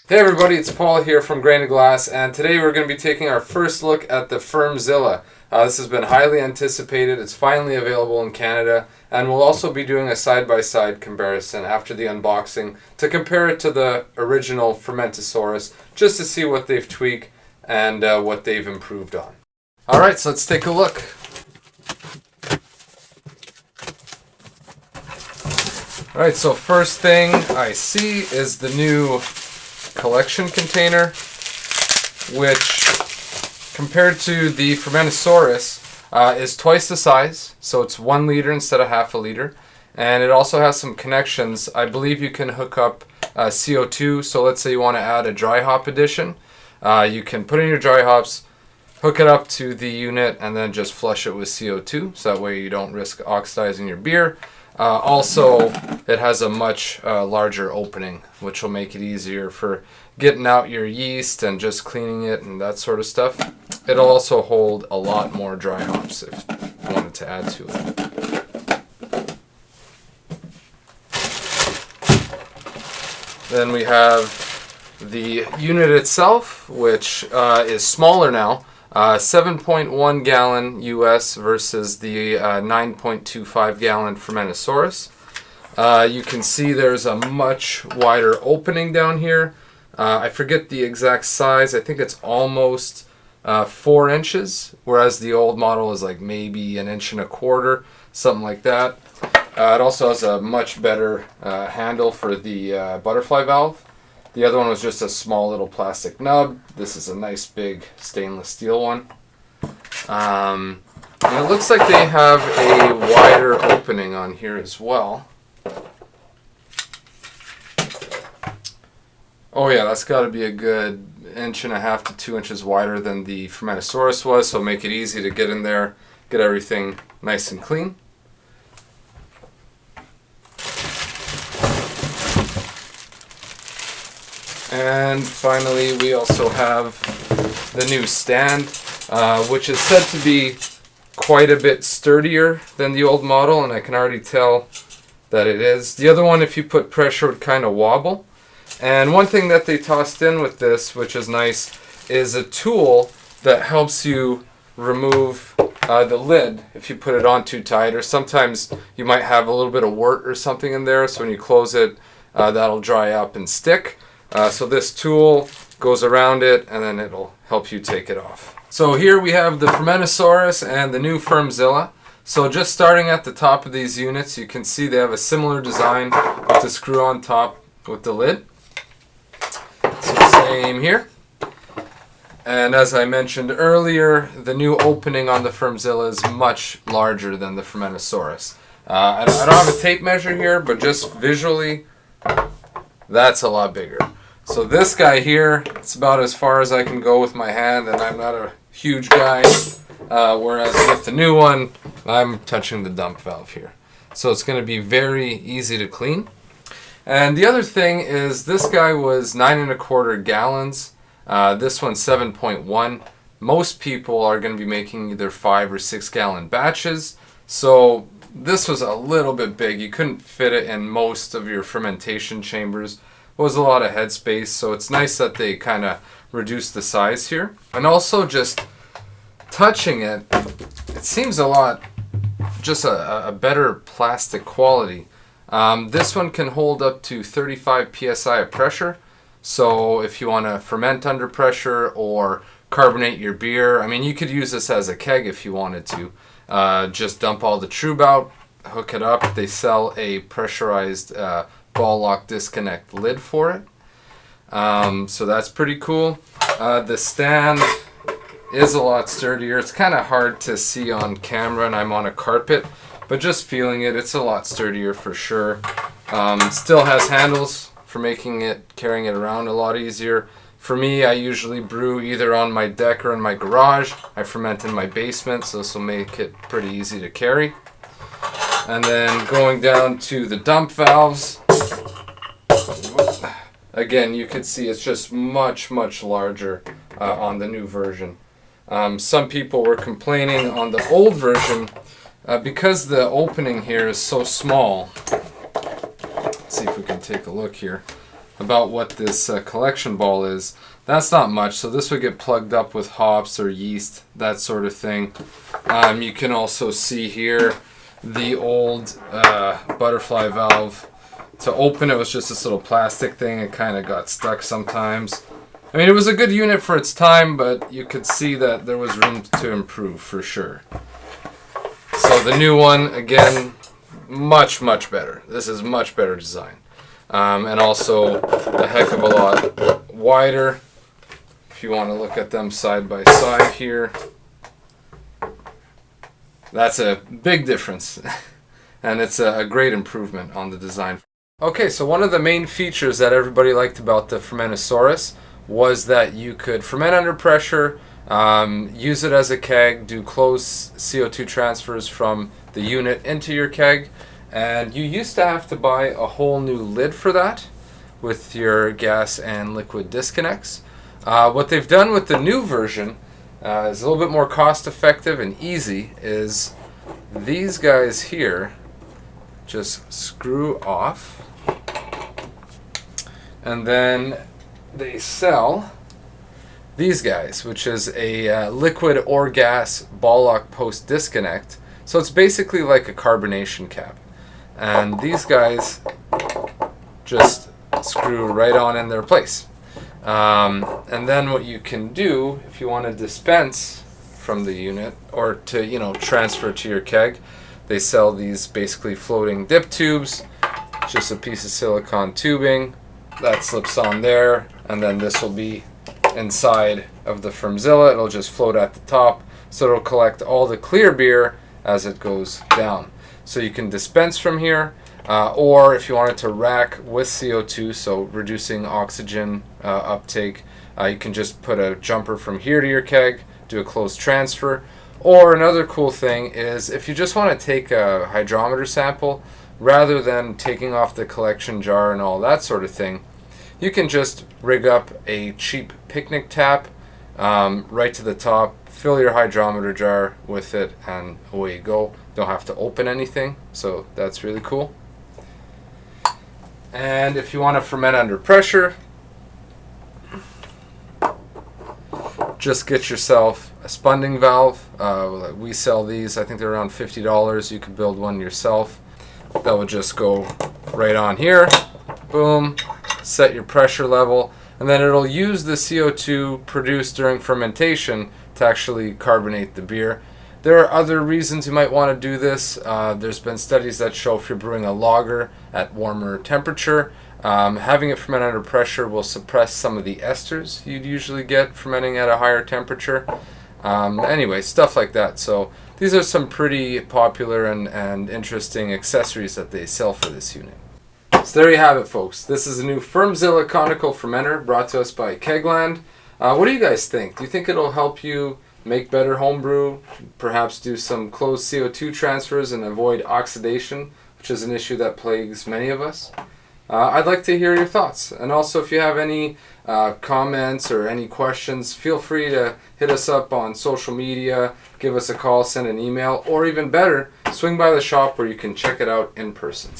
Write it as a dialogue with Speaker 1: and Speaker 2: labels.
Speaker 1: Hey everybody, it's Paul here from Grain of Glass, and today we're going to be taking our first look at the Fermzilla. This has been highly anticipated. It's finally available in Canada, and we'll also be doing a side-by-side comparison after the unboxing to compare it to the original Fermentasaurus, just to see what they've tweaked and what they've improved on. Alright, so let's take a look. Alright, so first thing I see is the new collection container, which compared to the Fermentasaurus is twice the size, so it's 1 liter instead of half a liter, and it also has some connections. I believe you can hook up CO2, so let's say you want to add a dry hop addition, you can put in your dry hops, hook it up to the unit, and then just flush it with CO2, so that way you don't risk oxidizing your beer. Also, it has a much larger opening, which will make it easier for getting out your yeast and just cleaning it and that sort of stuff. It'll also hold a lot more dry hops if you wanted to add to it. Then we have the unit itself, which is smaller now. 7.1 gallon US versus the 9.25 gallon Fermentasaurus. You can see there's a much wider opening down here. I forget the exact size. I think it's almost 4 inches, whereas the old model is like maybe 1.25 inches, something like that. It also has a much better handle for the butterfly valve. The other one was just a small little plastic nub. This is a nice big stainless steel one. And it looks like they have a wider opening on here as well. Oh yeah, that's got to be a good 1.5 to 2 inches wider than the Fermentasaurus was, so make it easy to get in there, get everything nice and clean. And finally, we also have the new stand, which is said to be quite a bit sturdier than the old model, and I can already tell that it is. The other one, if you put pressure, would kind of wobble. And one thing that they tossed in with this, which is nice, is a tool that helps you remove the lid if you put it on too tight, or sometimes you might have a little bit of wort or something in there, so when you close it, that'll dry up and stick. So this tool goes around it, and then it'll help you take it off. So here we have the Fermentasaurus and the new Fermzilla. So just starting at the top of these units, you can see they have a similar design with the screw on top with the lid. So same here. And as I mentioned earlier, the new opening on the Fermzilla is much larger than the Fermentasaurus. I don't have a tape measure here, but just visually, that's a lot bigger. So this guy here, it's about as far as I can go with my hand, and I'm not a huge guy, whereas with the new one, I'm touching the dump valve here. So it's going to be very easy to clean. And the other thing is this guy was 9.25 gallons. This one's 7.1. Most people are going to be making either 5 or 6 gallon batches. So this was a little bit big. You couldn't fit it in most of your fermentation chambers. It was a lot of headspace, so it's nice that they kind of reduced the size here. And also just touching it, it seems a lot, just a better plastic quality. This one can hold up to 35 psi of pressure. So if you want to ferment under pressure or carbonate your beer, I mean, you could use this as a keg if you wanted to. Just dump all the trub out, hook it up. They sell a pressurized ball lock disconnect lid for it. So that's pretty cool. The stand is a lot sturdier. It's kind of hard to see on camera and I'm on a carpet, but just feeling it, it's a lot sturdier for sure. Still has handles for carrying it around a lot easier. For me, I usually brew either on my deck or in my garage. I ferment in my basement, so this will make it pretty easy to carry. And then going down to the dump valves, again, you can see it's just much larger on the new version. Some people were complaining on the old version because the opening here is so small. Let's see if we can take a look here. about what this collection ball is. That's not much, so this would get plugged up with hops or yeast, that sort of thing. You can also see here the old butterfly valve. To open it was just this little plastic thing. It kind of got stuck sometimes. I mean, it was a good unit for its time, but you could see that there was room to improve for sure. So the new one, again, much better. This is much better design. And also a heck of a lot wider. If you want to look at them side by side here, that's a big difference. And it's a great improvement on the design. Okay, so one of the main features that everybody liked about the Fermentasaurus was that you could ferment under pressure, use it as a keg, do closed CO2 transfers from the unit into your keg, and you used to have to buy a whole new lid for that with your gas and liquid disconnects. What they've done with the new version is a little bit more cost effective and easy. Is these guys here just screw off, and then they sell these guys, which is a liquid or gas ball lock post disconnect. So it's basically like a carbonation cap, and these guys just screw right on in their place. And then what you can do if you want to dispense from the unit or to transfer to your keg, they sell these basically floating dip tubes, just a piece of silicone tubing that slips on there, and then this will be inside of the Fermzilla. It'll just float at the top, so it'll collect all the clear beer as it goes down. So you can dispense from here, or if you wanted to rack with CO2, so reducing oxygen uptake, you can just put a jumper from here to your keg, do a closed transfer. Or another cool thing is if you just want to take a hydrometer sample, rather than taking off the collection jar and all that sort of thing, you can just rig up a cheap picnic tap right to the top, fill your hydrometer jar with it, and away you go. Don't have to open anything, so that's really cool. And if you want to ferment under pressure, just get yourself a spunding valve. We sell these. I think they're around $50. You could build one yourself. That would just go right on here. Boom. Set your pressure level, and then it'll use the CO2 produced during fermentation to actually carbonate the beer. There are other reasons you might want to do this. There's been studies that show if you're brewing a lager at warmer temperature, having it ferment under pressure will suppress some of the esters you'd usually get fermenting at a higher temperature. Anyway, stuff like that. So these are some pretty popular and interesting accessories that they sell for this unit. So there you have it, folks. This is a new Fermzilla conical fermenter brought to us by Kegland. What do you guys think? Do you think it'll help you make better homebrew, perhaps do some closed CO2 transfers and avoid oxidation, which is an issue that plagues many of us? I'd like to hear your thoughts. And also, if you have any comments or any questions, feel free to hit us up on social media, give us a call, send an email, or even better, swing by the shop where you can check it out in person.